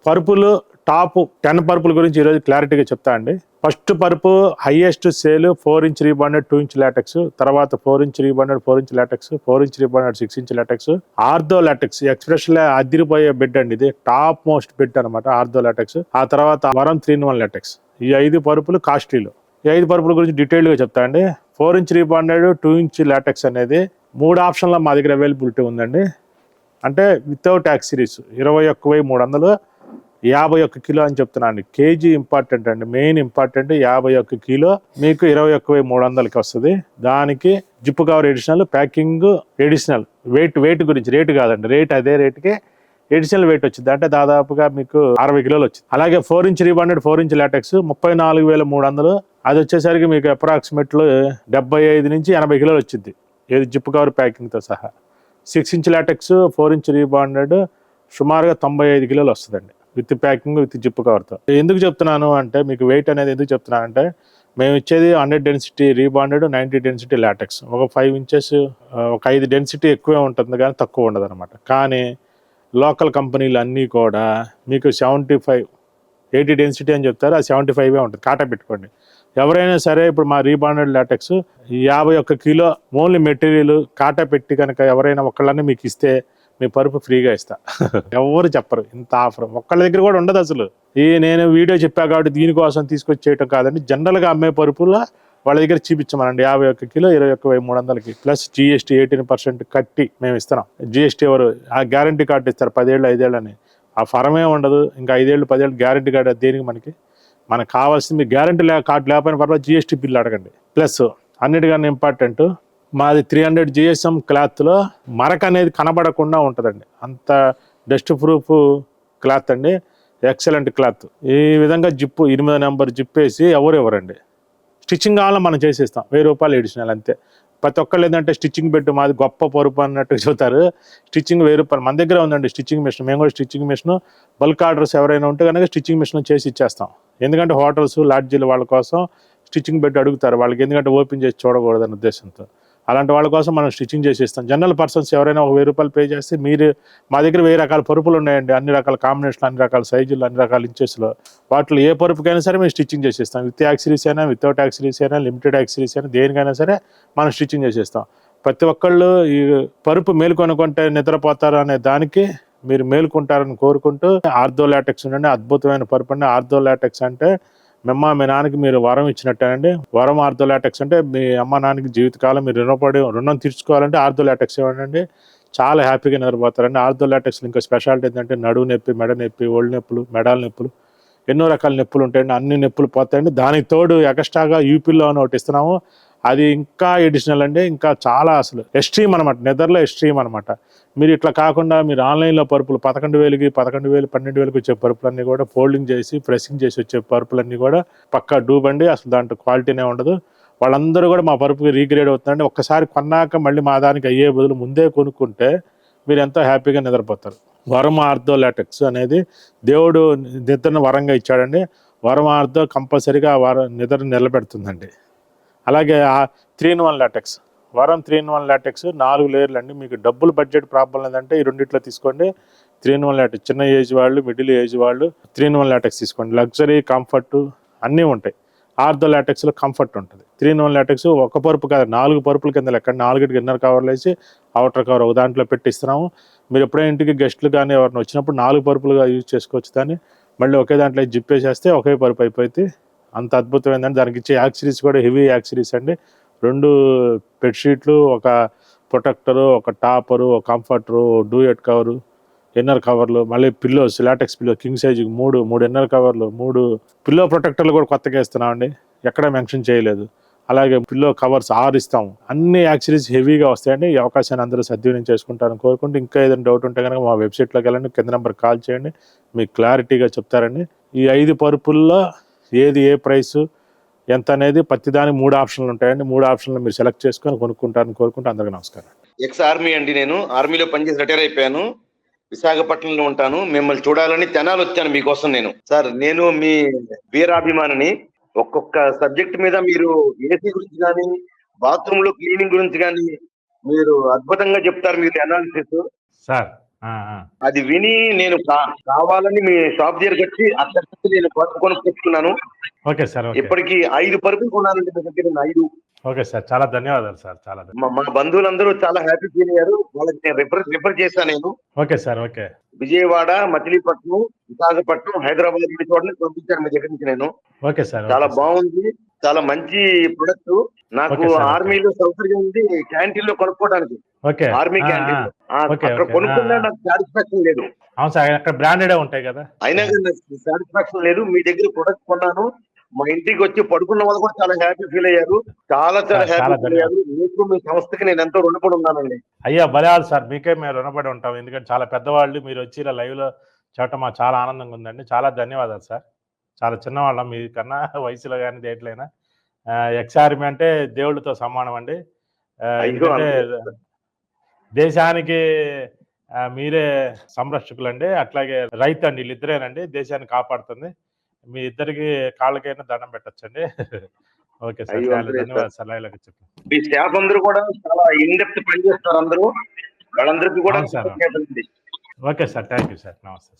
పరుపులు టాప్ 10 పరుపుల గురించి ఈరోజు క్లారిటీగా చెప్తా అండి. ఫస్ట్ పరుపు highest sale 4 inch rebonded 2 inch LaTeX, తర్వాత 4 inch rebonded 4 inch LaTeX, 4 inch rebonded 6 inch LaTeX, ortho LaTeX expression అదిరిపోయే బెడ్ అండి. ఇది టాప్ మోస్ట్ బెడ్ అనమాట ఆర్థో లాటెక్స్. ఆ తర్వాత వరం 3-in-1 లాటెక్స్. ఈ 5 పరుపులు కాస్ట్లీలో. ఈ 5 పరుపుల గురించి డీటెయిల్ గా చెప్తా అండి. 4 ఇంచ్ రీబాండెడ్ 2 ఇంచ్ లాటెక్స్ అనేది 3 ఆప్షన్ల మా దగ్గర అవైలబిలిటీ ఉందండి. అంటే వితౌట్ యాక్సరీస్ 21,300, 51 కిలో అని చెప్తున్నాను. కేజీ ఇంపార్టెంట్ అండి, మెయిన్ ఇంపార్టెంట్. 51 కిలో మీకు 21,300కి వస్తుంది. దానికి zip cover additional, packing additional, weight గురించి రేటు కాదండి, రేట్ అదే రేటుకి ఎడిషనల్ వెయిట్ వచ్చింది. అంటే దాదాపుగా మీకు 60 కిలోలు వచ్చింది. అలాగే 4 ఇంచ్ రీబాండెడ్ 4 ఇంచ్ లాటెక్స్ 34,300, అది వచ్చేసరికి మీకు అప్రాక్సిమేట్లు 75 నుంచి 80 కిలోలు వచ్చింది, ఏది జిప్పు కవర్ ప్యాకింగ్తో సహా. 6 ఇంచ్ లాటెక్స్ 4 ఇంచ్ రీబాండెడ్ సుమారుగా 95 కిలోలు వస్తుందండి, విత్ ప్యాకింగ్ విత్ జిప్ కవర్తో. ఎందుకు చెప్తున్నాను అంటే, మీకు వెయిట్ అనేది ఎందుకు చెప్తున్నానంటే, మేము ఇచ్చేది 100 డెన్సిటీ రీబాండెడ్, 90 డెన్సిటీ లాటెక్స్. ఒక 5 ఇంచెస్ ఒక 5 డెన్సిటీ ఎక్కువే ఉంటుంది కానీ తక్కువ ఉండదు అనమాట. కానీ లోకల్ కంపెనీలు అన్నీ కూడా మీకు 75, 80 డెన్సిటీ అని చెప్తారు, అది 75 ఉంటుంది. కాటా పెట్టుకోండి ఎవరైనా సరే. ఇప్పుడు మా rebonded latex 51 kilo only material కాటా పెట్టి కనుక ఎవరైనా ఒకళ్ళని మీకు ఇస్తే మీ పరుపు ఫ్రీగా ఇస్తా. ఎవరు చెప్పరు ఇంత ఆఫర్, ఒక్కళ్ళ దగ్గర కూడా ఉండదు అసలు. నేను వీడియో చెప్పా కాబట్టి దీనికోసం తీసుకొచ్చి చేయటం కాదండి. జనరల్గా అమ్మే పరుపుల వాళ్ళ దగ్గర చూపించమనండి. 51 కిలో 21,300కి ప్లస్ GST 18% కట్టి మేము ఇస్తున్నాం. GST ఎవరు ఆ గ్యారంటీ కార్డు ఇస్తారు 10 ఏళ్ళు 5 ఏళ్ళు అని. ఆ ఫరమే ఉండదు. ఇంకా 5 ఏళ్ళు 10 ఏళ్ళు గ్యారంటీ కార్డు దేనికి మనకు కావాల్సింది. గ్యారంటీ కార్డు లేకపోయిన పర్వాలేదు, GST బిల్లు అడగండి. ప్లస్ అన్నిటికన్నా ఇంపార్టెంట్, మాది 300 GSM క్లాత్లో మరక అనేది కనబడకుండా ఉంటుందండి. అంత డస్ట్ ప్రూఫ్ క్లాత్ అండి, ఎక్సలెంట్ క్లాత్. ఈ విధంగా జిప్పు 8 నెంబర్ జిప్ వేసి ఎవరండి. స్టిచ్చింగ్ కావాలని మనం చేసేస్తాం, 1000 రూపాయలు ఎడిషనల్ అంతే. ప్రతి ఒక్కళ్ళు ఏంటంటే స్టిచ్చింగ్ పెట్టి మాది గొప్ప పరుపు అన్నట్టు చెబుతారు. స్టిచ్చింగ్ 1000 రూపాయలు మన దగ్గర ఉందండి. స్టిచ్చింగ్ మిషన్, మేము కూడా స్టిచ్చింగ్ మిషన్ బల్క్ ఆర్డర్స్ ఎవరైనా ఉంటే కనుక స్టిచ్చింగ్ మిషన్ చేసి ఇచ్చేస్తాం. ఎందుకంటే హోటల్స్ లాడ్జీలు వాళ్ళ కోసం స్టిచ్చింగ్ పెట్టి అడుగుతారు వాళ్ళకి, ఎందుకంటే ఓపెన్ చేసి చూడకూడదనే ఉద్దేశంతో. అలాంటి వాళ్ళ కోసం మనం స్టిచ్చింగ్ చేసి ఇస్తాం. జనరల్ పర్సన్స్ ఎవరైనా ఒక 1000 రూపాయలు పే చేస్తే మీరు, మా దగ్గర 1000 రకాల పరుపులు ఉన్నాయండి, అన్ని రకాల కాంబినేషన్లు, అన్ని రకాల సైజులు, అన్ని రకాల ఇంచెస్లో. వాటిలో ఏ పరుపుకైనా సరే మేము స్టిచ్చింగ్ చేసేస్తాం. విత్ యాక్సరీస్ అయినా, వితౌట్ యాక్సరీస్ అయినా, లిమిటెడ్ యాక్సరీస్ అయినా, దేనికైనా సరే మనం స్టిచ్చింగ్ చేసేస్తాం. ప్రతి ఒక్కళ్ళు ఈ పరుపు మేలుకొనుకుంటే నిద్రపోతారు అనే దానికి మీరు మేలుకుంటారని కోరుకుంటూ, ఆర్థో లాటెక్స్ ఉండండి, అద్భుతమైన పరుపు అండి. ఆర్థో లాటెక్స్ అంటే మీ నాన్నకి మీరు వరం ఇచ్చినట్టేనండి. వరం ఆర్థో లాటెక్స్ అంటే మీ అమ్మ నాన్నకి జీవితకాలం మీరు రుణం తీర్చుకోవాలంటే ఆర్థో లాటెక్స్ ఇవ్వండి, చాలా హ్యాపీగా నిద్రపోతారండి. ఆర్థో లాటెక్స్ ఇంకా స్పెషాలిటీ ఏంటంటే నడువు నొప్పి, మెడ నొప్పి, ఒళ్ళు నొప్పులు, మెడాల నొప్పులు, ఎన్నో రకాల నొప్పులు ఉంటాయండి. అన్ని నొప్పులు పోతాయండి. దానికి తోడు ఎక్స్ట్రాగా యూపీలో ఒకటి ఇస్తున్నాము, అది ఇంకా ఎడిషనల్ అండి. ఇంకా చాలా అసలు ఎక్స్ట్రీమ్ అనమాట, నిద్రలో ఎక్స్ట్రీమ్ అనమాట. మీరు ఇట్లా కాకుండా మీరు ఆన్లైన్లో పరుపులు 11,000కి 11,000 12,000కి వచ్చే పరుపులన్నీ కూడా ఫోల్డింగ్ చేసి ప్రెసింగ్ చేసి వచ్చే పరుపులన్నీ కూడా పక్కా డూబ్ అండి. అసలు దాంట్లో క్వాలిటీనే ఉండదు. వాళ్ళందరూ కూడా మా పరుపుకి రీగ్రేడ్ అవుతుందండి. ఒక్కసారి కొన్నాక మళ్ళీ మా దానికి అయ్యే బదులు ముందే కొనుక్కుంటే మీరు ఎంతో హ్యాపీగా నిద్రపోతారు. వరం ఆర్థో లాటెక్స్ అనేది దేవుడు నిద్రను వరంగా ఇచ్చాడండి. వరం ఆర్థో కంపల్సరీగా నిద్ర నిలబెడుతుందండి. అలాగే 3-in-1 లాటెక్స్, వరం 3-in-1 లాటెక్స్ 4 లేయర్లు అండి. మీకు డబ్బులు బడ్జెట్ ప్రాబ్లం లేదంటే ఈ రెండిట్లో తీసుకోండి. 3-in-1 లాటెక్స్, చిన్న ఏజ్ వాళ్ళు, మిడిల్ ఏజ్ వాళ్ళు 3-in-1 లాటెక్స్ తీసుకోండి. లగ్జరీ, కంఫర్ట్ అన్నీ ఉంటాయి. ఆర్థో లాటెక్స్లో కంఫర్ట్ ఉంటుంది. 3-in-1 లాటెక్స్ ఒక పరుపు కాదు, 4 పరుపుల కింద లెక్క. 4 ఇన్నర్ కవర్లు వేసి అవుటర్ కవర్ ఒక దాంట్లో పెట్టిస్తున్నాము. మీరు ఎప్పుడైనా ఇంటికి గెస్టులు కానీ ఎవరిని వచ్చినప్పుడు 4 పరుపులుగా యూజ్ చేసుకోవచ్చు. దాన్ని మళ్ళీ ఒకే దాంట్లో జిప్ వేసేస్తే ఒకే పరుపు అయిపోయింది. అంత అద్భుతమైందండి. దానికి ఇచ్చే యాక్సరీస్ కూడా హెవీ యాక్సరీస్ అండి. 2 బెడ్షీట్లు, ఒక ప్రొటెక్టరు, ఒక టాపరు, ఒక కంఫర్టరు, డూయట్ కవరు, ఇన్నర్ కవర్లు, మళ్ళీ పిల్లోస్, లాటెక్స్ పిల్లో కింగ్ సైజుకి 3 ఇన్నర్ కవర్లు, 3 పిల్లో ప్రొటెక్టర్లు కూడా కొత్తగా ఇస్తున్నామండి, ఎక్కడ మెన్షన్ చేయలేదు. అలాగే పిల్లో కవర్స్ 6 ఇస్తాము. అన్ని యాక్సరీస్ హెవీగా వస్తాయండి. ఈ అవకాశాన్ని అందరూ సద్వినియోగం చేసుకుంటారని కోరుకుంటూ, ఇంకా ఏదైనా డౌట్ ఉంటే కనుక మా వెబ్సైట్లోకి వెళ్ళండి, కింద నెంబర్ కాల్ చేయండి, మీకు క్లారిటీగా చెప్తారండి. ఈ 5 పరుపుల్లో ఏది ఏ ప్రైసు ఎంత అనేది ప్రతిదానికి 3 ఆప్షన్లు ఉంటాయండి. 3 ఆప్షన్లు మీరు సెలెక్ట్ చేసుకొని కొనుక్కుంటారని కోరుకుంటూ అందరికీ నమస్కారం. ఎక్స్ ఆర్మీ అండి, నేను ఆర్మీలో పనిచేసి రిటైర్ అయిపోయాను. విశాఖపట్నంలో ఉంటాను. మిమ్మల్ని చూడాలని తెనాలి వచ్చాను మీకోసం. సార్, నేను మీ వీరాభిమానిని. ఒక్కొక్క సబ్జెక్ట్ మీద మీరు ఏసీ గురించి కానీ, బాత్రూమ్ లో క్లీనింగ్ గురించి కానీ మీరు అద్భుతంగా చెప్తారు. మీరు అనాలిసిస్ సార్ అది విని నేను కావాలని మీ షాప్ దగ్గరికి వచ్చి అక్కడి నుంచి నేను కొనుక్కొచ్చుకున్నాను. Okay sir. ఇప్పటికి 5 పరుపులు కొన్నానండి మీ దగ్గర 5. ఓకే సార్, చాలా ధన్యవాదాలు సార్. చాలా మా బంధువులందరూ చాలా హ్యాపీ ఫీల్ అయ్యారు. వాళ్ళకి నేను రిఫర్ చేశాను నేను. Okay sir. Okay. Vijayawada, Machilipatnam, Visakhapatnam, Hyderabad మీ చోట నుంచి పంపించాను మీ దగ్గర నుంచి నేను. Okay sir. చాలా బాగుంది, చాలా మంచి ప్రొడక్ట్. నాకు ఆర్మీలో సౌకర్యం ఉంది క్యాంటీన్ లో కొనుక్కోవడానికి. ఓకే. ఆర్మీ క్యాంటీన్ అక్కడ కొనుక్కున్నా నాకు సాటిస్ఫాక్షన్ లేదు. అవును సార్, అక్కడ బ్రాండెడ్ ఉంటాయి కదా. అయినా కానీ నాకు సాటిస్ఫాక్షన్ లేదు. మీ దగ్గర ప్రొడక్ట్ కొన్నాను, మా ఇంటికి వచ్చి పడుకున్న వాళ్ళు కూడా చాలా హ్యాపీ ఫీల్ అయ్యారు. చాలా హ్యాపీ ఫీల్ అయ్యారు. మీకు మీ సంస్థకి నేను ఎంతో రుణపడి ఉన్నానండి. అయ్యా బలాలు సార్, మీకే మేము రుణపడి ఉంటాం. ఎందుకంటే చాలా పెద్దవాళ్ళు మీరు వచ్చి ఇలా లైవ్ లో చెప్పడం మాకు చాలా ఆనందంగా ఉందండి. చాలా ధన్యవాదాలు సార్. చాలా చిన్నవాళ్ళం మీకన్నా వయసులో కానీ దేంట్లైనా. ఎక్స్-ఆర్మీ అంటే దేవుళ్ళతో సమానం అండి. ఎందుకంటే దేశానికి మీరే సంరక్షకులండి, అట్లాగే రైతు అండి, వీళ్ళిద్దరేనండి దేశాన్ని కాపాడుతుంది. మీ ఇద్దరికి కాళ్ళకైనా దండం పెట్టచ్చండి. ఓకే సార్, చాలా ధన్యవాదాలు సార్. లైవ్లోకి చెప్పండి. మీ స్టాఫ్ అందరూ కూడా చాలా ఇన్ డెప్త్ పనిచేస్తారు అందరూ. వాళ్ళందరికీ కూడా okay sir, thank you sir. నమస్తే.